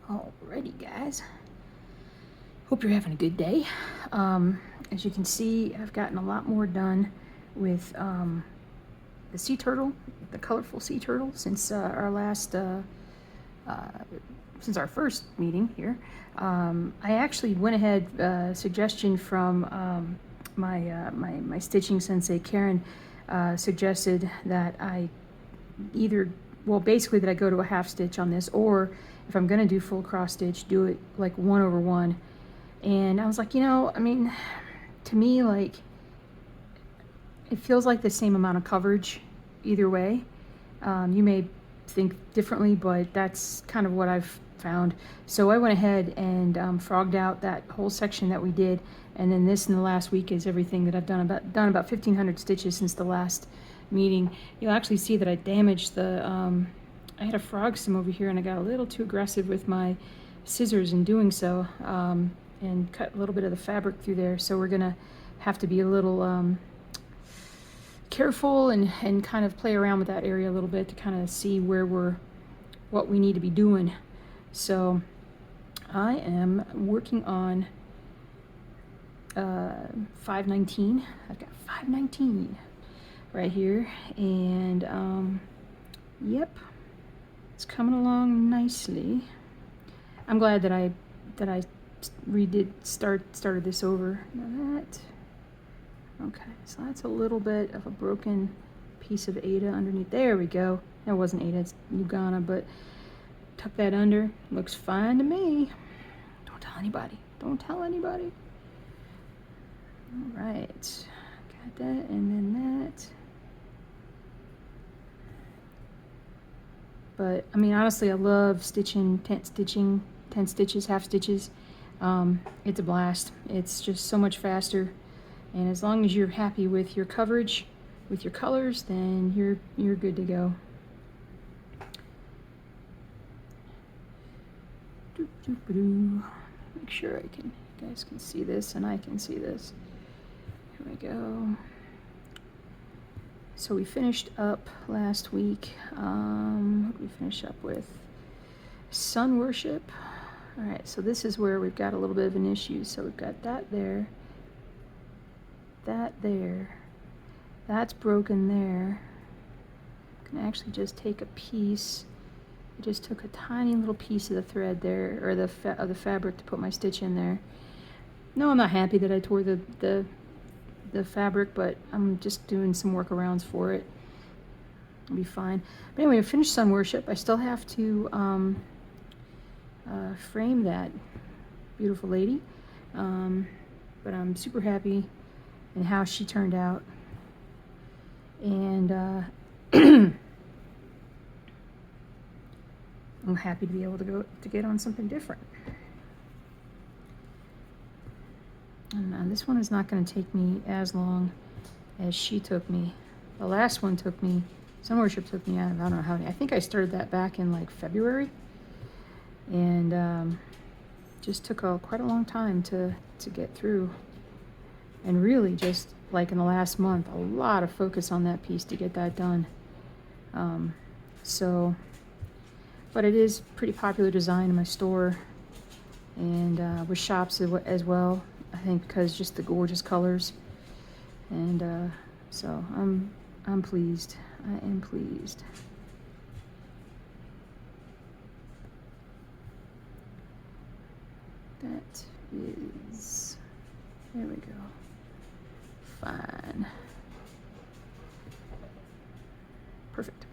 Alrighty, guys. Hope you're having a good day. As you can see, I've gotten a lot more done with the sea turtle, the colorful sea turtle, since since our first meeting here. I actually went ahead, suggestion from my stitching sensei Karen suggested that I basically that I go to a half stitch on this, or if I'm gonna do full cross stitch, do it like 1/1. And I was like, I mean, to me, like, it feels like the same amount of coverage either way. You may think differently, but that's kind of what I've found. So I went ahead and frogged out that whole section that we did, and then this in the last week is everything that I've done about 1,500 stitches since the last meeting. You'll actually see that I damaged the I had a frog sim over here, and I got a little too aggressive with my scissors in doing so, and cut a little bit of the fabric through there. So we're gonna have to be a little careful and kind of play around with that area a little bit to kind of see what we need to be doing. So I am working on 519. I've got 519 right here, and yep, it's coming along nicely. I'm glad that I started this over. Now that, okay, so that's a little bit of a broken piece of Ada underneath. There we go. That wasn't Ada, it's Lugana, but tuck that under. Looks fine to me. Don't tell anybody. Don't tell anybody. All right, got that, and then that. But I mean, honestly, I love stitching, 10 stitches, half stitches. It's a blast. It's just so much faster. And as long as you're happy with your coverage, with your colors, then you're good to go. Make sure you guys can see this and I can see this. Here we go. So we finished up last week. What did we finish up with? Sun worship. All right, so this is where we've got a little bit of an issue. So we've got that there, that there, that's broken there. I can actually just take a piece. I just took a tiny little piece of the thread there, or the fabric, to put my stitch in there. No, I'm not happy that I tore the fabric, but I'm just doing some workarounds for it. It'll be fine. But anyway, I finished sun worship. I still have to frame that beautiful lady, but I'm super happy in how she turned out, and I'm happy to be able to get on something different. And this one is not going to take me as long as she took me. The last one took me, sun worship took me, I don't know how many. I think I started that back in like February, and just took quite a long time to get through. And really just like in the last month, a lot of focus on that piece to get that done. But it is pretty popular design in my store, and with shops as well. I think because just the gorgeous colors, and so I'm pleased. I am pleased. That is, there we go. Fine. Perfect.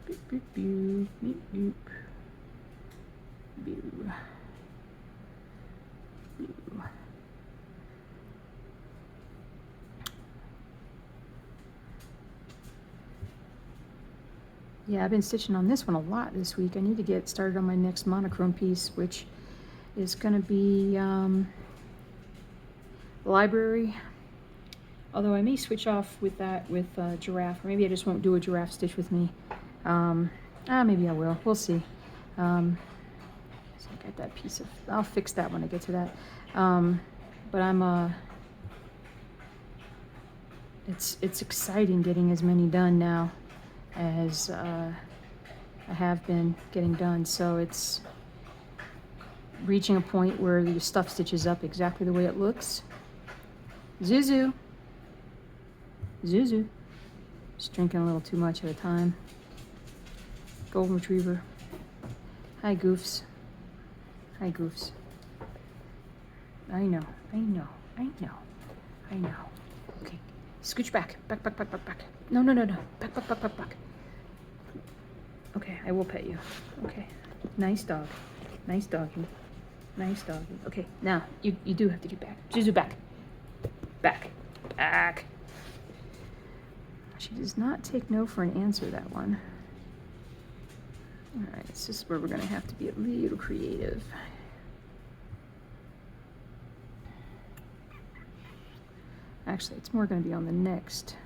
Boop, boop, boop, boop, boop. Boo. Boo. Yeah, I've been stitching on this one a lot this week. I need to get started on my next monochrome piece, which is going to be library. Although I may switch off with that with giraffe, or maybe I just won't do a giraffe stitch with me. Maybe I will. We'll see. So I got that piece of. I'll fix that when I get to that. But I'm it's exciting getting as many done now as I have been getting done, so it's reaching a point where the stuff stitches up exactly the way it looks. Zuzu. Zuzu. Just drinking a little too much at a time. Golden Retriever. Hi, Goofs. Hi, Goofs. I know, I know, I know, I know. Okay, scooch back. Back, back, back, back, back. No, no, no, no. Back, back, back, back, back. Okay, I will pet you. Okay. Nice dog. Nice doggy. Nice doggy. Okay, now, you do have to get back. Zuzu, back. Back. Back. She does not take no for an answer, that one. Alright, this is where we're going to have to be a little creative. Actually, it's more going to be on the next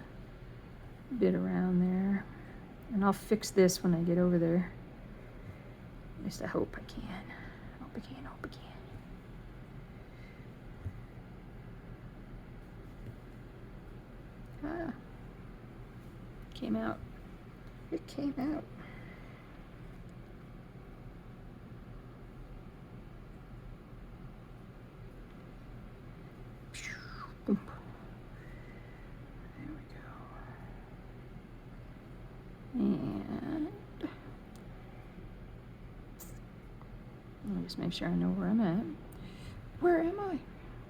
bit around there. And I'll fix this when I get over there. At least I hope I can. Hope I can, hope I can. Ah. Came out. It came out. Boom. There we go. And let me just make sure I know where I'm at. Where am I?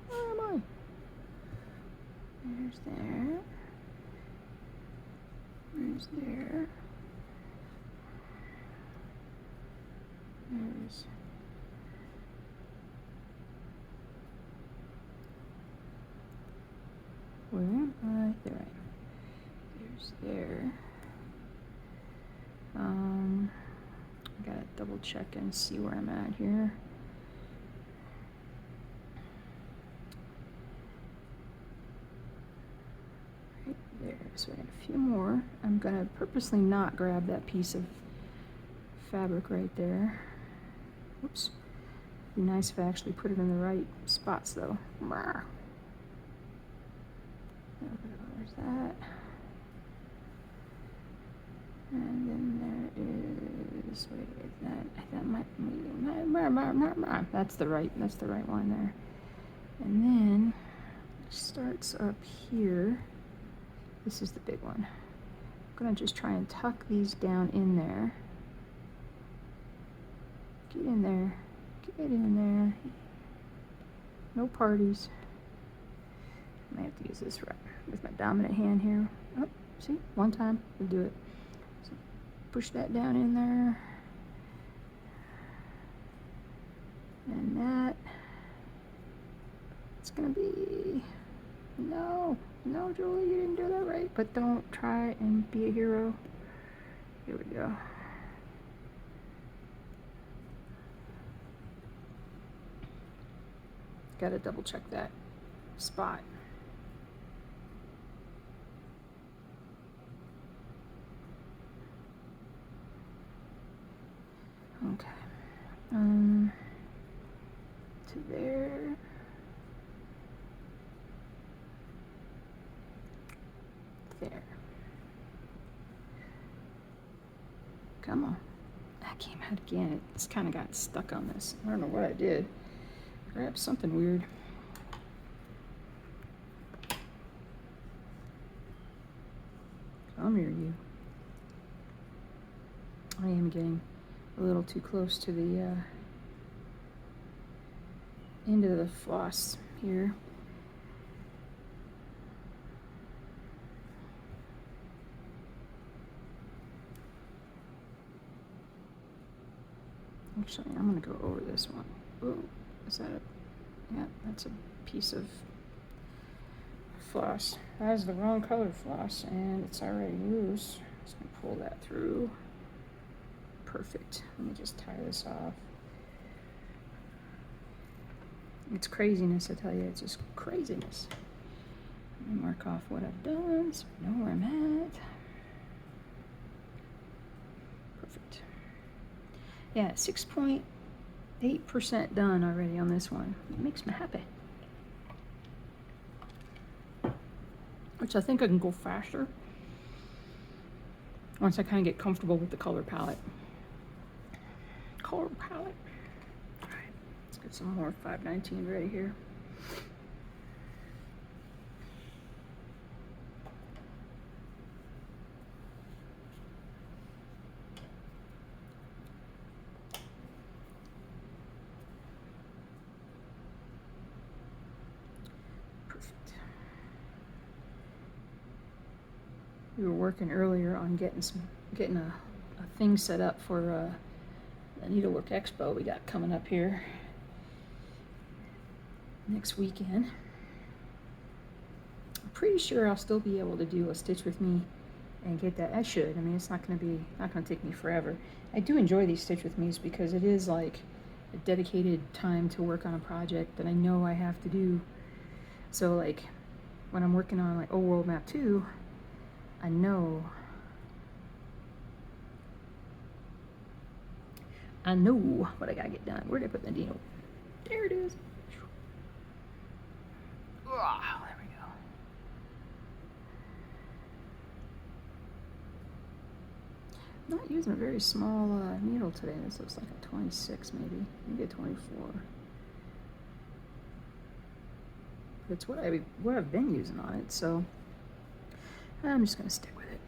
Where am I? There's there. There's there. There's. Where am I? There I am. There's there. I gotta double check and see where I'm at here. Right there. So I got a few more. I'm gonna purposely not grab that piece of fabric right there. Oops. It'd be nice if I actually put it in the right spots though. There's that. And then there is, wait, that might, that's the right one there. And then it starts up here. This is the big one. I'm gonna just try and tuck these down in there. Get in there, get in there. No parties. I might have to use this with my dominant hand here. Oh, see, one time, we'll do it. So push that down in there. And that, it's gonna be, no, Julie, you didn't do that right. But don't try and be a hero. Here we go. Gotta double check that spot. Okay. To there. There. Come on. That came out again. It's kind of got stuck on this. I don't know what I did. Grabbed something weird. Come here, you. I am getting a little too close to the end of the floss here. Actually, I'm going to go over this one. Oh, is that a... Yeah, that's a piece of floss. That is the wrong color floss, and it's already loose. Just going to pull that through. Perfect. Let me just tie this off. It's craziness, I tell you. It's just craziness. Let me mark off what I've done so I know where I'm at. Perfect. Yeah, 6.8% done already on this one. It makes me happy. Which I think I can go faster once I kind of get comfortable with the color palette. color palette. All right, let's get some more 519 ready here. We were working earlier on getting a thing set up for the Needlework Expo we got coming up here next weekend. I'm pretty sure I'll still be able to do a stitch with me and get that. I should. I mean, it's not gonna take me forever. I do enjoy these stitch with me's because it is like a dedicated time to work on a project that I know I have to do. So like when I'm working on like Old World Map 2, I know what I gotta get done. Where did I put the needle? There it is. Oh, there we go. I'm not using a very small needle today. This looks like a 26 maybe a 24. It's what I've been using on it, so I'm just gonna stick with it.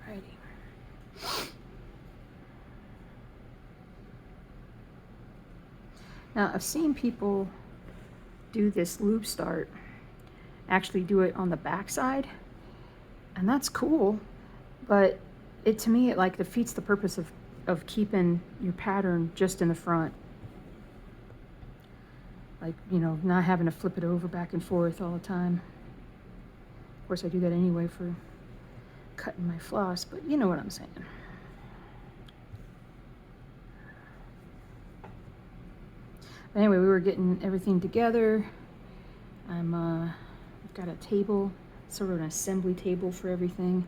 Alrighty. Now I've seen people do this loop start, actually do it on the back side, and that's cool, but to me it like defeats the purpose of keeping your pattern just in the front. Like, you know, not having to flip it over back and forth all the time. Of course, I do that anyway for cutting my floss, but you know what I'm saying. But anyway, we were getting everything together. I've got a table, sort of an assembly table for everything.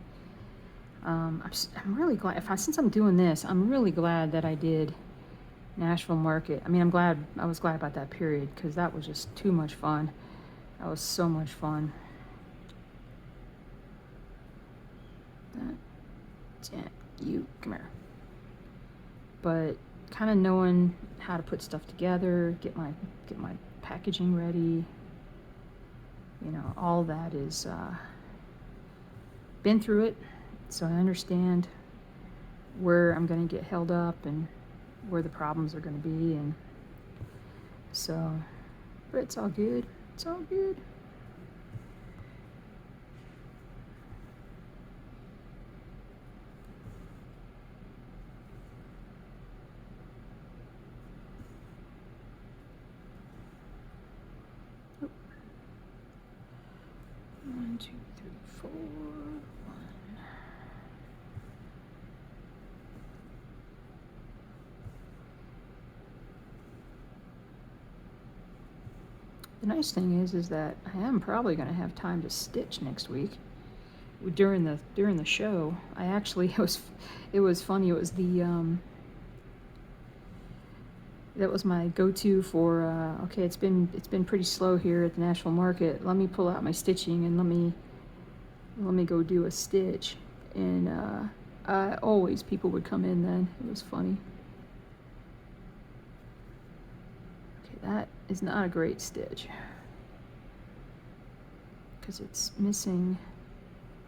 I'm really glad, since I'm doing this, I'm really glad that I did Nashville Market. I mean, I was glad about that period because that was just too much fun. That was so much fun. You come here. But kind of knowing how to put stuff together, get my packaging ready, you know, all that is been through it, so I understand where I'm going to get held up and where the problems are going to be, and so, but it's all good. It's all good. Oh. 1, 2, 3, 4, 1. The nice thing is that I am probably going to have time to stitch next week. During the show, I actually it was funny. It was that was my go-to for okay, it's been pretty slow here at the Nashville Market. Let me pull out my stitching and let me go do a stitch. And always people would come in then. It was funny. That is not a great stitch because it's missing.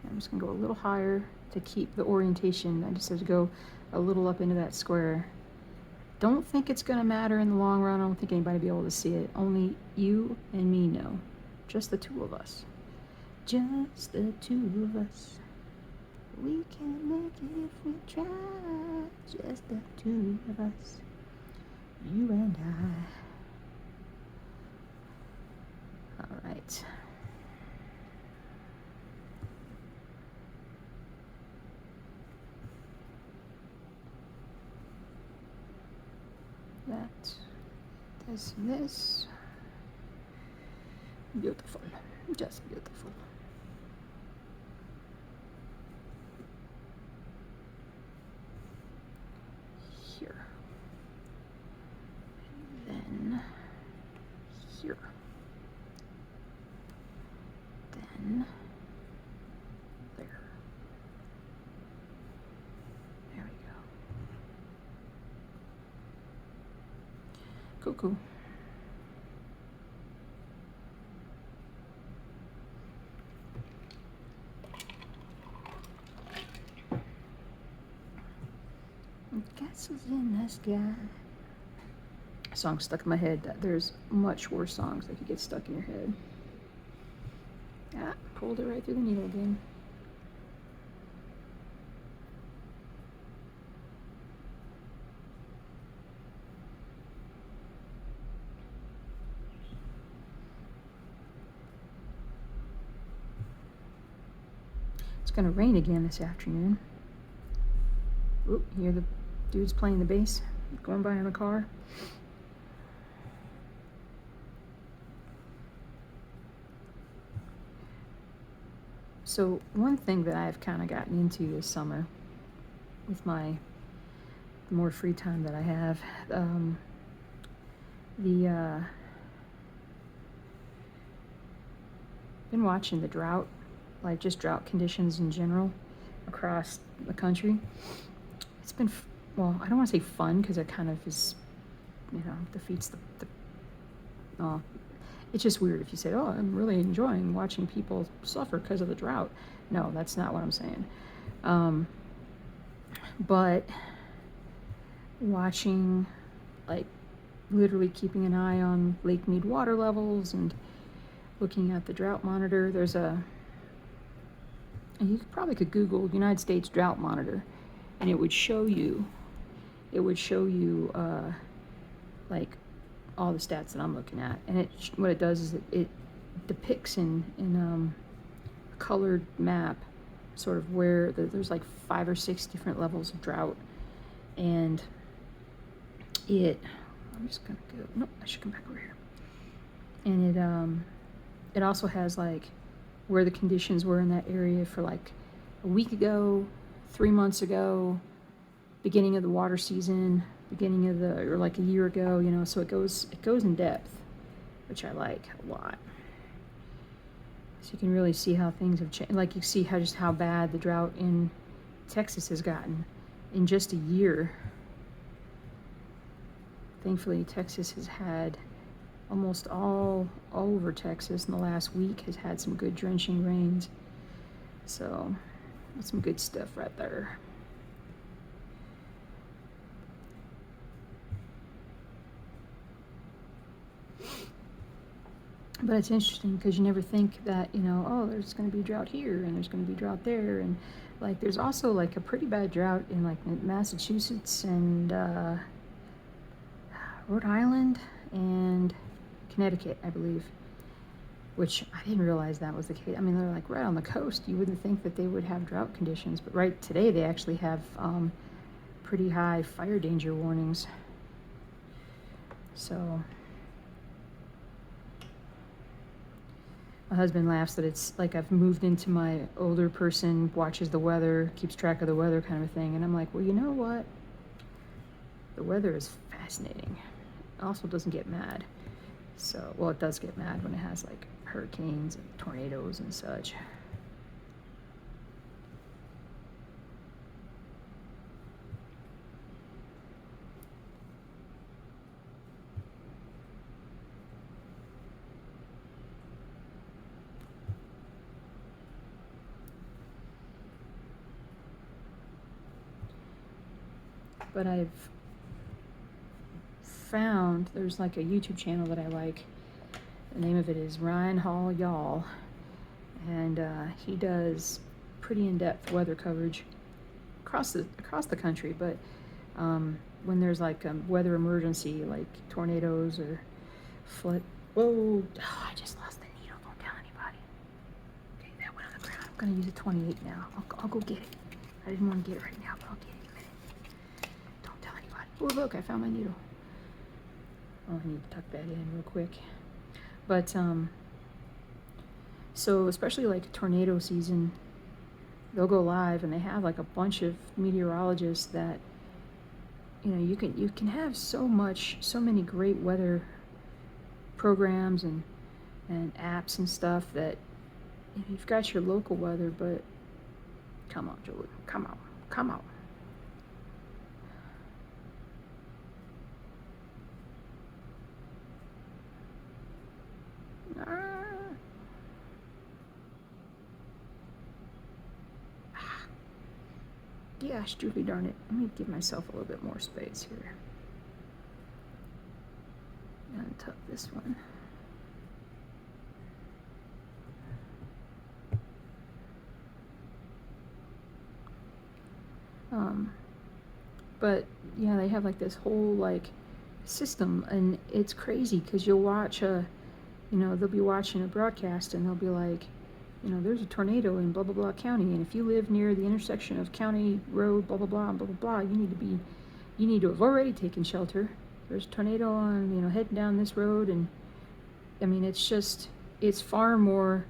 I'm just gonna go a little higher to keep the orientation. I just have to go a little up into that square. Don't think it's gonna matter in the long run. I don't think anybody will be able to see it. Only you and me know. Just the two of us. Just the two of us. We can make it if we try. Just the two of us. You and I. All right. This. Beautiful. Just beautiful. Here. And then here. Then there. Cuckoo. Guess who's in the sky? A song stuck in my head. That there's much worse songs that could get stuck in your head. Ah, pulled it right through the needle again. It's gonna rain again this afternoon. Oop, you hear the dudes playing the bass going by in the car? So one thing that I've kind of gotten into this summer with the more free time that I have, been watching the drought, like just drought conditions in general across the country. It's been, well, I don't want to say fun because it kind of is, defeats it's just weird if you say, oh, I'm really enjoying watching people suffer because of the drought. No, that's not what I'm saying. But watching, like, literally keeping an eye on Lake Mead water levels and looking at the drought monitor. And you probably could Google United States drought monitor, and it would show you, like, all the stats that I'm looking at. And what it does is it depicts in a colored map sort of where there's like 5 or 6 different levels of drought. And I'm just gonna go, nope, I should come back over here. And it also has like where the conditions were in that area for like a week ago, 3 months ago, beginning of the water season, or like a year ago, so it goes in depth, which I like a lot. So you can really see how things have changed. Like you see how bad the drought in Texas has gotten in just a year. Thankfully, Texas has had almost all over Texas in the last week has had some good drenching rains. So that's some good stuff right there. But it's interesting because you never think that, oh, there's going to be drought here and there's going to be drought there. And like there's also like a pretty bad drought in like Massachusetts and Rhode Island and Connecticut, I believe, which I didn't realize that was the case. I mean, they're like right on the coast. You wouldn't think that they would have drought conditions, but right today they actually have pretty high fire danger warnings. So my husband laughs that it's like I've moved into my older person, watches the weather, keeps track of the weather kind of thing. And I'm like, well, you know what? The weather is fascinating. It also doesn't get mad. So, well, it does get mad when it has like hurricanes and tornadoes and such. But I've found there's like a YouTube channel that I like. The name of it is Ryan Hall Y'all, and he does pretty in-depth weather coverage across the country. But when there's like a weather emergency, like tornadoes or flood. Whoa! Oh, I just lost the needle. Don't tell anybody. Okay, that went on the ground. I'm gonna use a 28 now. I'll go get it. I didn't want to get it right now, but I'll get it. Oh, look, I found my needle. Oh, I need to tuck that in real quick. But, so especially like tornado season, they'll go live and they have like a bunch of meteorologists that, you can have so many great weather programs and apps and stuff that you've got your local weather, but come on, Julie, come on. Gosh, Julie darn it. Let me give myself a little bit more space here. Untuck this one. But yeah, they have like this whole like system, and it's crazy because you'll watch they'll be watching a broadcast and they'll be like, there's a tornado in blah blah blah county, and if you live near the intersection of county road blah blah blah and blah blah blah, you need to have already taken shelter. There's a tornado on, heading down this road, and I mean it's far more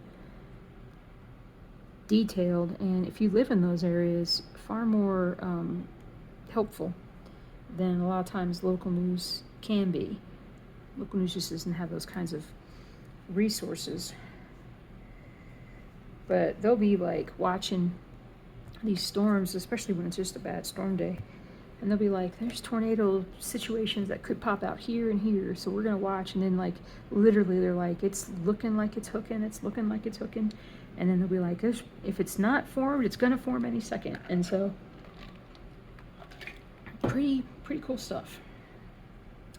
detailed, and if you live in those areas, far more helpful than a lot of times local news can be. Local news just doesn't have those kinds of resources. But they'll be like watching these storms, especially when it's just a bad storm day, and they'll be like, there's tornado situations that could pop out here and here, so we're gonna watch. And then like literally they're like, it's looking like it's hooking, and then they'll be like, if it's not formed, it's gonna form any second. And so pretty cool stuff.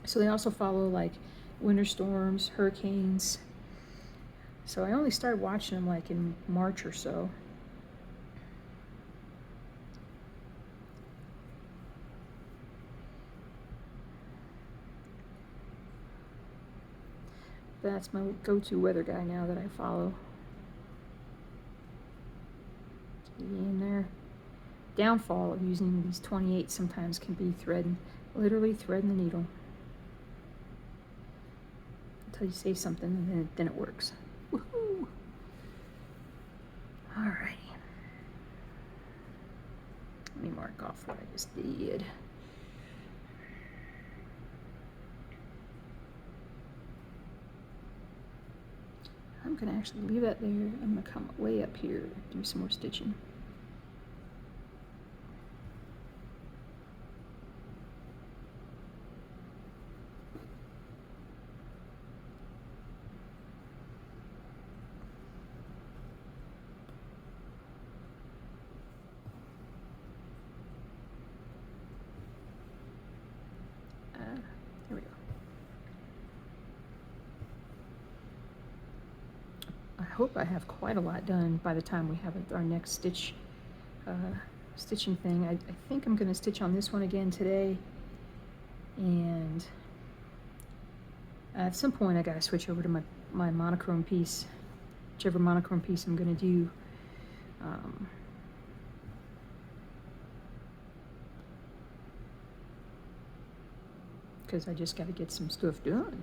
So they also follow like winter storms, hurricanes. So I only started watching them like in March or so. That's my go-to weather guy now that I follow. In there. Downfall of using these 28 sometimes can be literally threading the needle until you say something, and then it works. Woohoo! Alrighty. Let me mark off what I just did. I'm gonna actually leave that there. I'm gonna come way up here, do some more stitching. There we go. I hope I have quite a lot done by the time we have our next stitching thing. I think I'm going to stitch on this one again today, and at some point I got to switch over to my monochrome piece, whichever monochrome piece I'm going to do. Because I just got to get some stuff done.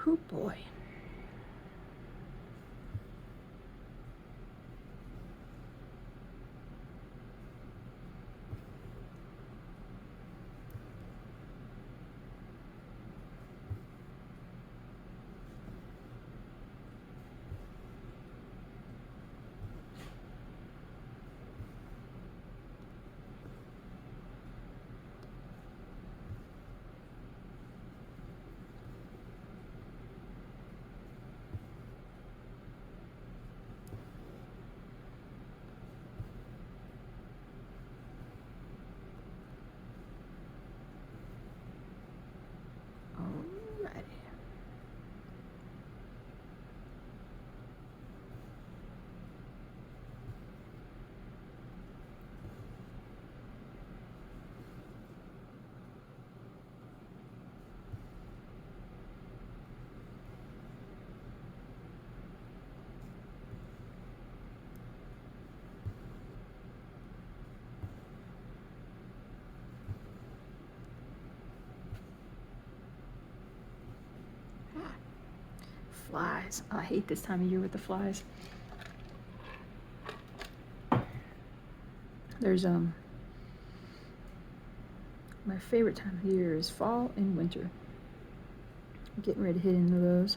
Oh boy. Flies. I hate this time of year with the flies. There's my favorite time of year is fall and winter. I'm getting ready to hit into those.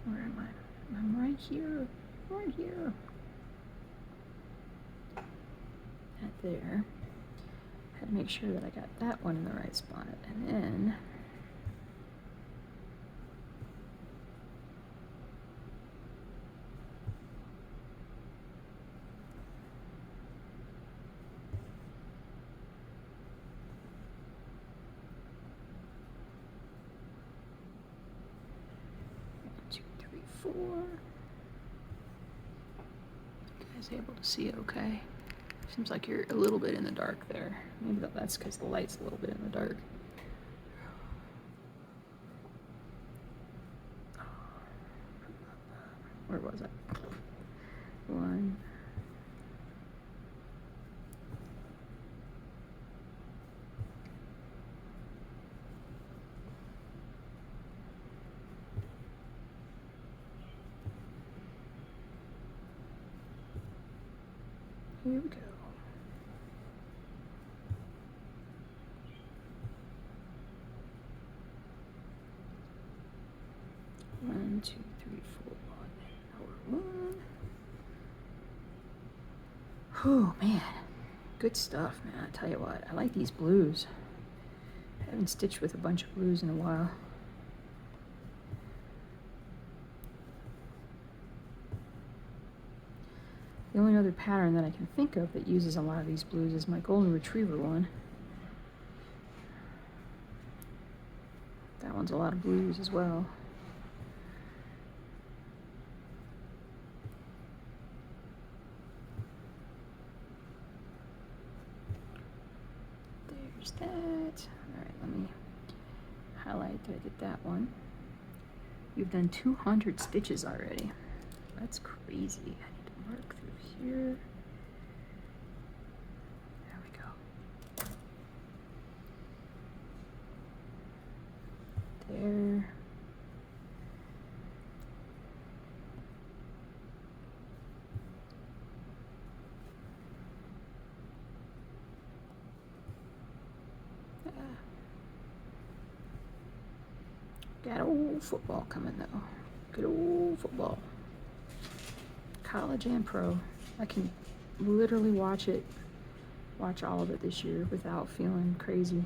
Where am I? I'm right here. Right here. At there. Had to make sure that I got that one in the right spot. And then four. You guys able to see it okay? Seems like you're a little bit in the dark there. Maybe that's because the light's a little bit in the dark. Where was I? One. Here we go. One, two, three, four, one. Oh man, good stuff, man. I tell you what, I like these blues. I haven't stitched with a bunch of blues in a while. The only other pattern that I can think of that uses a lot of these blues is my golden retriever one. That one's a lot of blues as well. There's that. All right, let me highlight that I did that one. You've done 200 stitches already. That's crazy. I need to mark through here. There we go. There. Got old football coming though. Good old football. College and pro. I can literally watch all of it this year without feeling crazy.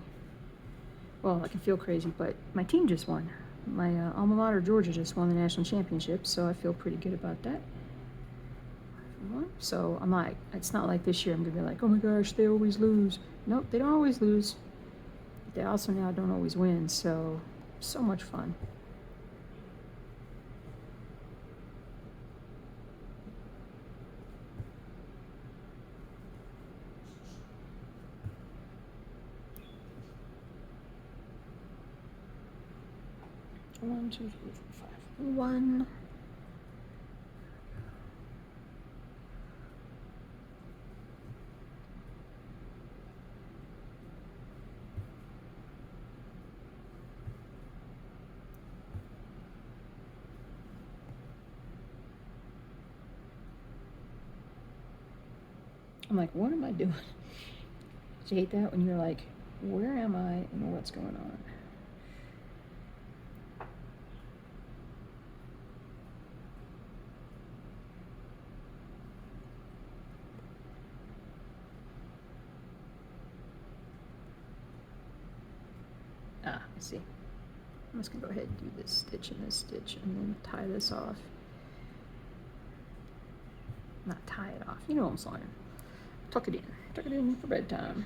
Well, I can feel crazy, but my team just won. My alma mater, Georgia, just won the national championship, so I feel pretty good about that. So I'm like, it's not like this year I'm gonna be like, oh my gosh, they always lose. Nope, they don't always lose. They also now don't always win, so much fun. One, two, three, four, five. One. I'm like, what am I doing? Do you hate that when you're like, where am I and what's going on? Ah, I see. I'm just gonna go ahead and do this stitch and then tie this off. Not tie it off, you know what I'm saying. Tuck it in for bedtime.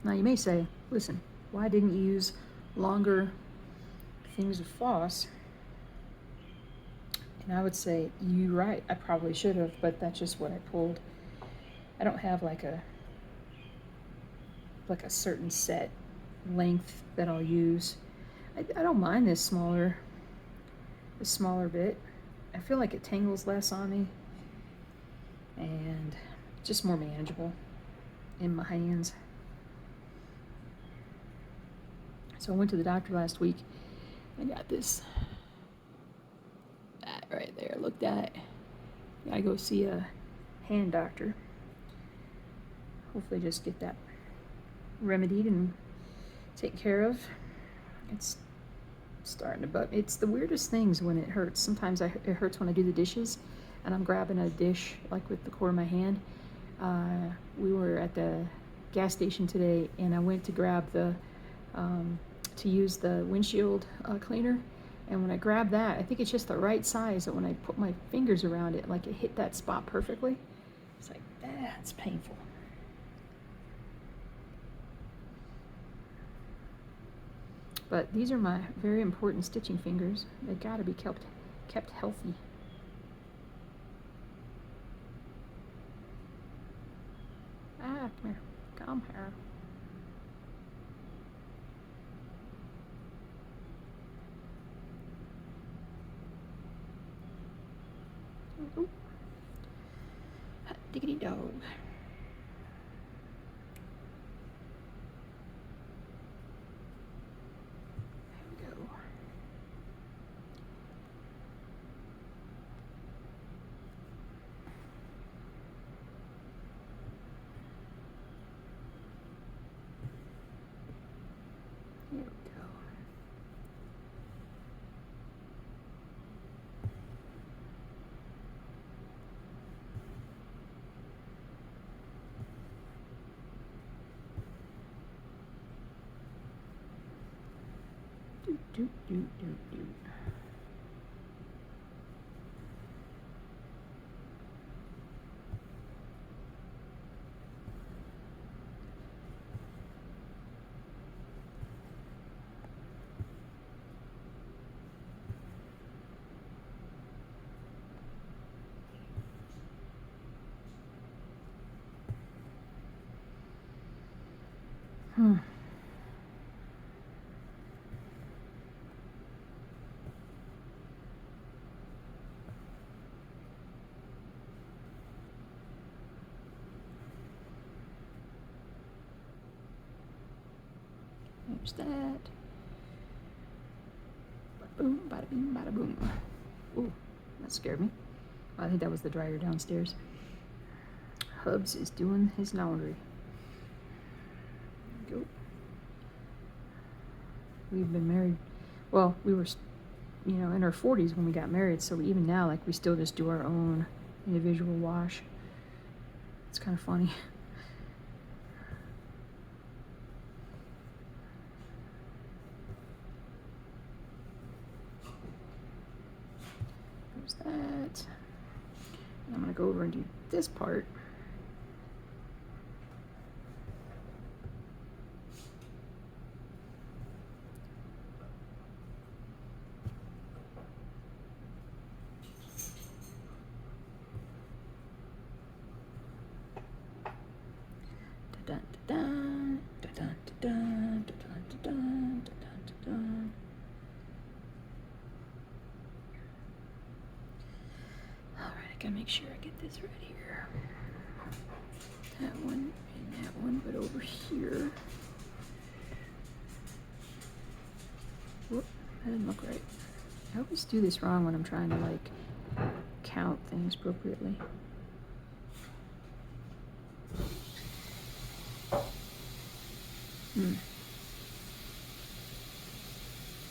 Now you may say, listen, why didn't you use longer things of floss? And I would say, you're right, I probably should have, but that's just what I pulled. I don't have like a certain set length that I'll use. I don't mind this smaller bit. I feel like it tangles less on me and just more manageable in my hands. So I went to the doctor last week and got this right there. Look that. I go see a hand doctor. Hopefully just get that remedied and taken care of. It's starting to bug. It's the weirdest things when it hurts. Sometimes it hurts when I do the dishes and I'm grabbing a dish like with the core of my hand. We were at the gas station today and I went to grab the to use the windshield cleaner, and when I grabbed that, I think it's just the right size that when I put my fingers around it, like it hit that spot perfectly. It's like, that's painful. But these are my very important stitching fingers. They gotta be kept healthy. Ah, come here. Come here. Ooh. Hot diggity dog. There we go. Here we go. Do, do, do, do. Hmm. There's that. Bada boom, bada boom, bada boom. Ooh, that scared me. I think that was the dryer downstairs. Hubs is doing his laundry. There we go. We've been married. Well, we were, in our 40s when we got married. So even now, like, we still just do our own individual wash. It's kind of funny. There's that. And I'm gonna go over and do this part. Dun, dun, dun, dun, dun, dun, dun, dun, dun, dun. All right, I gotta make sure I get this right here. That one and that one, but over here. Whoop, that didn't look right. I always do this wrong when I'm trying to like count things appropriately.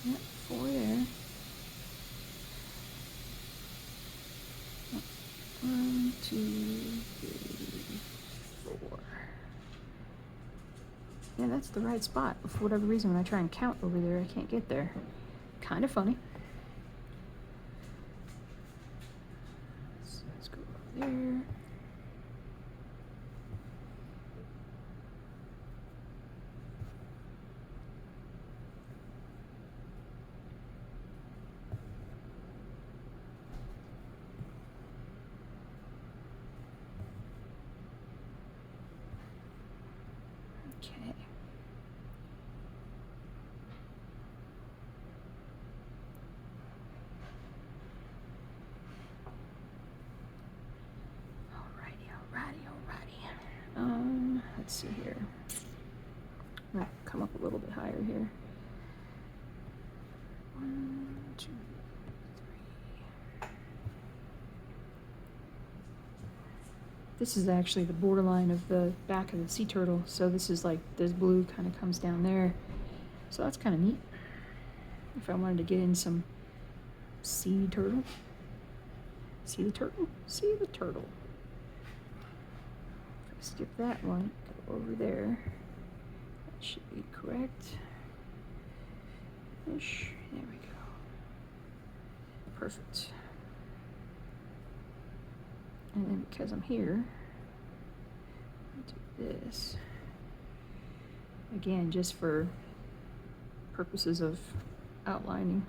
Yep, 4 there. 1, 2, 3, 4. Yeah, that's the right spot. For whatever reason, when I try and count over there, I can't get there. Kind of funny. So let's go over there. Okay. Alrighty. Let's see here. I'm gonna come up a little bit higher here. 1, 2, 3. This is actually the borderline of the back of the sea turtle, so this is like, this blue kind of comes down there. So that's kind of neat. If I wanted to get in some sea turtle. See the turtle? See the turtle. If I skip that one, go over there. That should be correct. Ish. There we go. Perfect. And then because I'm here, I'll do this. Again, just for purposes of outlining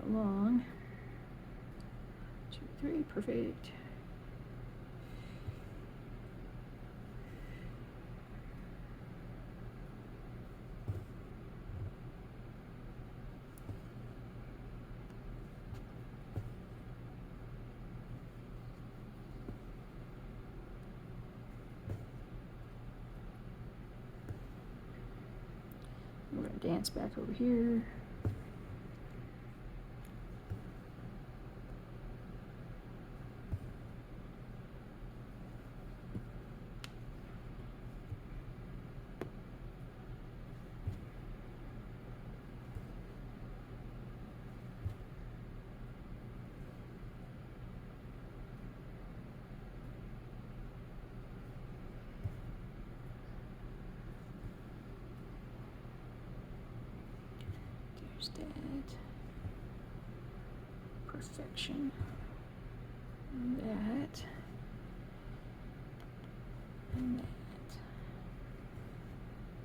along. 2, 3, perfect. We're going to dance back over here. There's that. Perfection. And that. And that.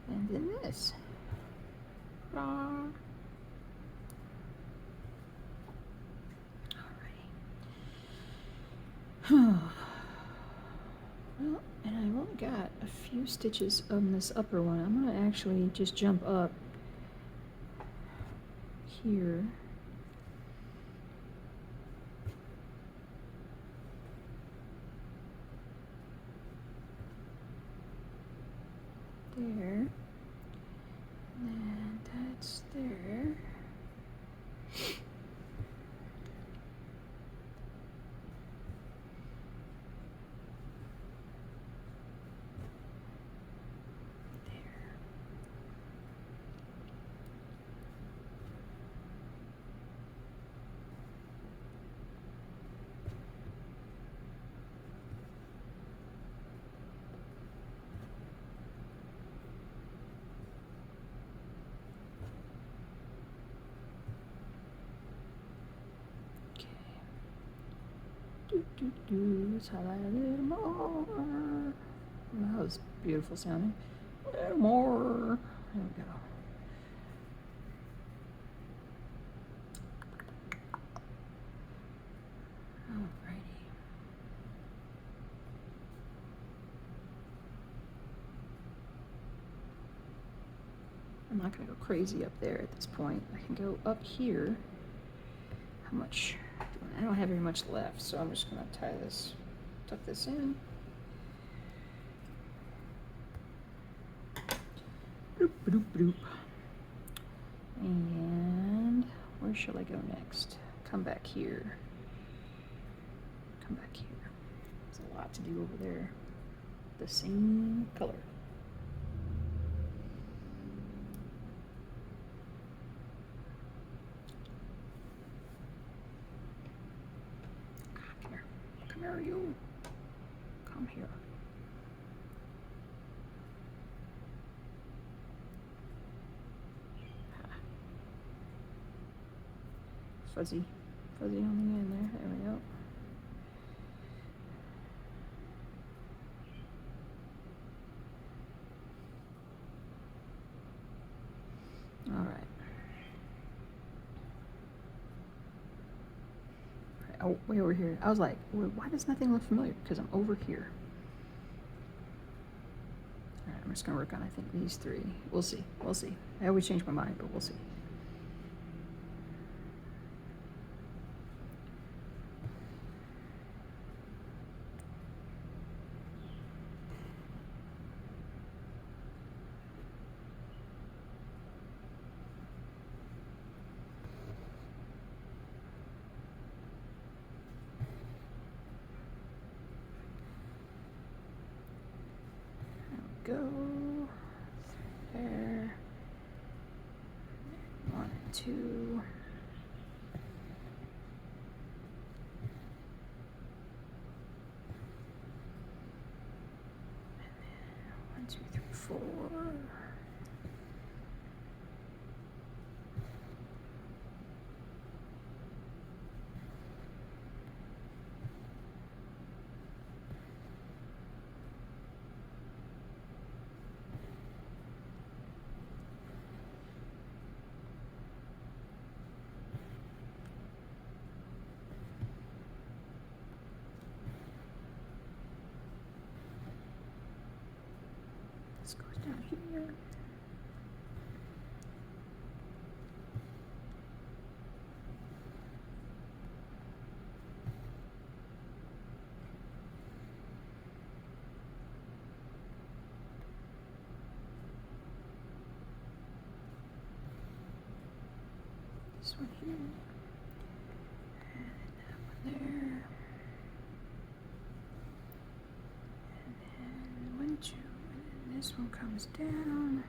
And then this. Alrighty. Well, and I've only got a few stitches on this upper one. I'm going to actually just jump up here. There. And that's there. Let's highlight a little more. That was beautiful sounding. A little more. There we go. Alrighty. I'm not going to go crazy up there at this point. I can go up here. How much? I don't have very much left, so I'm just going to tie this, tuck this in. Bloop, bloop, bloop. And where shall I go next? Come back here. Come back here. There's a lot to do over there. The same color. Come here, you. Come here. Fuzzy on the end there. There we go. All right. Oh, way over here. I was like, why does nothing look familiar? Because I'm over here. All right, I'm just gonna work on, I think, these 3. We'll see. We'll see. I always change my mind, but we'll see. go. There. 1 and 2. And then 1, 2, 3, 4. This goes down here. This one here. And that one there. And then 1, 2. And then this one comes down.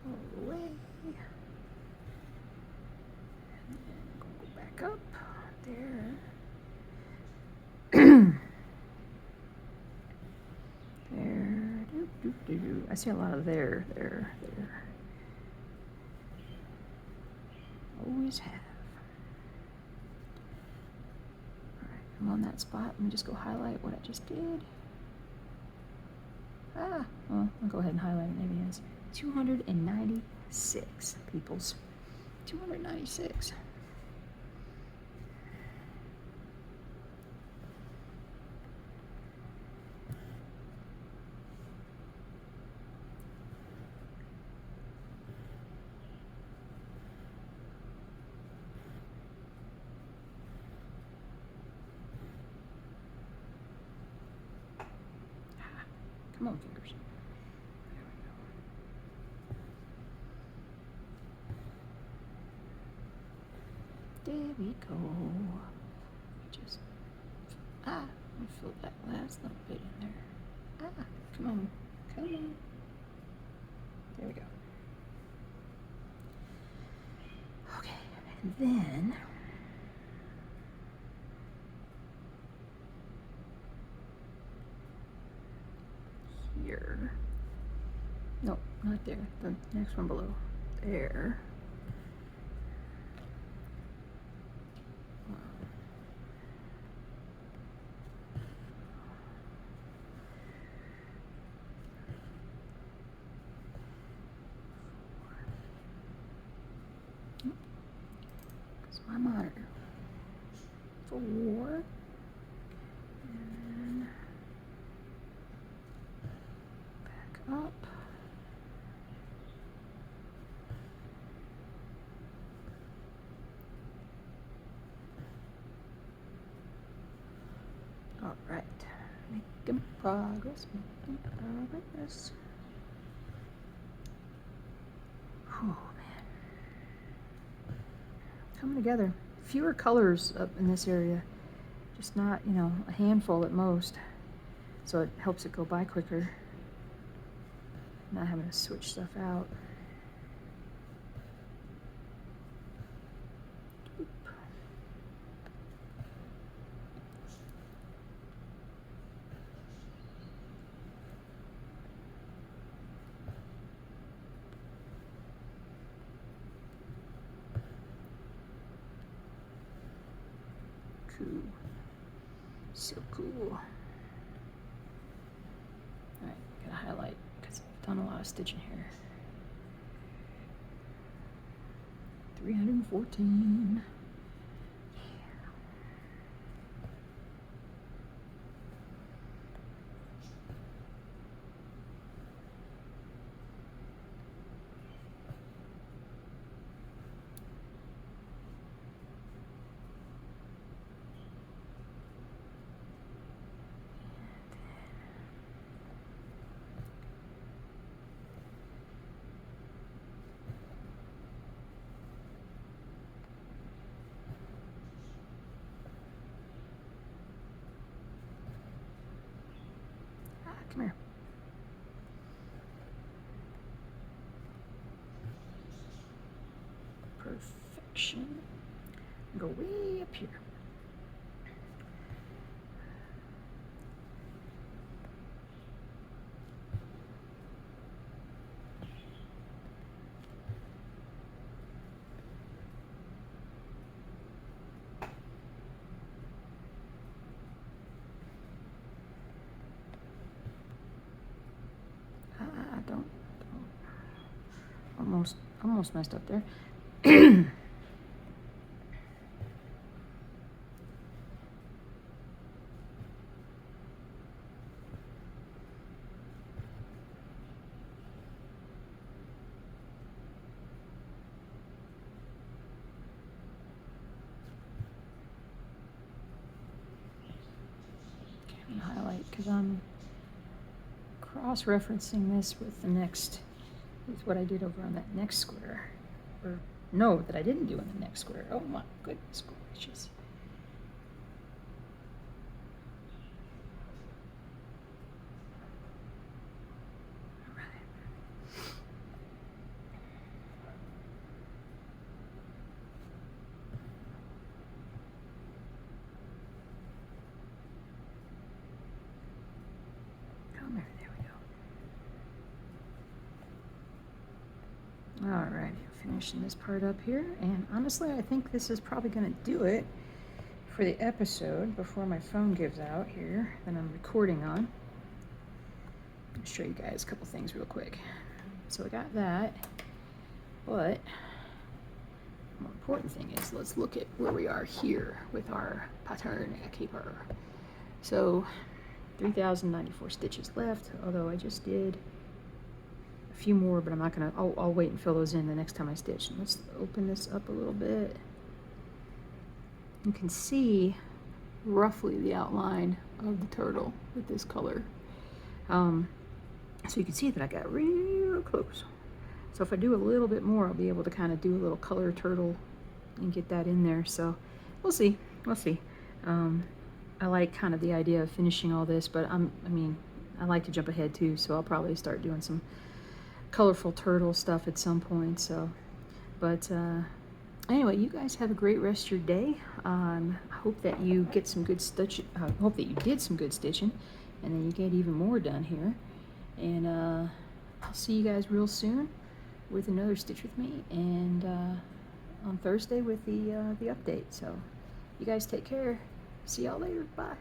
All the way. And then go back up there. There. Doo, doo, doo, doo. I see a lot of there. Always have. Alright, I'm on that spot. Let me just go highlight what I just did. Well, I'll go ahead and highlight it. Maybe it's 296 peoples. 296. Come on, fingers. There we go. Just let me fill that last little bit in there. Come on. There we go. Okay, and then here. No, not there. The next one below. There. That's my monitor. 4. And back up. All right, making progress. Oh man, coming together. Fewer colors up in this area, just not, a handful at most. So it helps it go by quicker. Not having to switch stuff out. Cool. So cool. Alright, gotta highlight because I've done a lot of stitching here. 314. Come here. Perfection. Go way up here. Don't. Almost messed up there. Highlight because I'm cross-referencing this with the next, with what I did over on that next square, or no, that I didn't do on the next square. Oh my goodness gracious. All right. There we go. Alrighty, finishing this part up here, and honestly, I think this is probably going to do it for the episode before my phone gives out here that I'm recording on. I'll show you guys a couple things real quick. So I got that, but the more important thing is let's look at where we are here with our pattern caper. So 3,094 stitches left, although I just did a few more, but I'm not gonna, I'll wait and fill those in the next time I stitch. And let's open this up a little bit. You can see roughly the outline of the turtle with this color. So you can see that I got real close. So if I do a little bit more, I'll be able to kind of do a little color turtle and get that in there. So we'll see, we'll see. I like kind of the idea of finishing all this, but I mean, I like to jump ahead too, so I'll probably start doing some colorful turtle stuff at some point. So, but anyway, you guys have a great rest of your day. I hope that you get some good stitch. Hope that you did some good stitching, and then you get even more done here. And I'll see you guys real soon with another Stitch With Me, and on Thursday with the update. So you guys take care. See y'all later. Bye.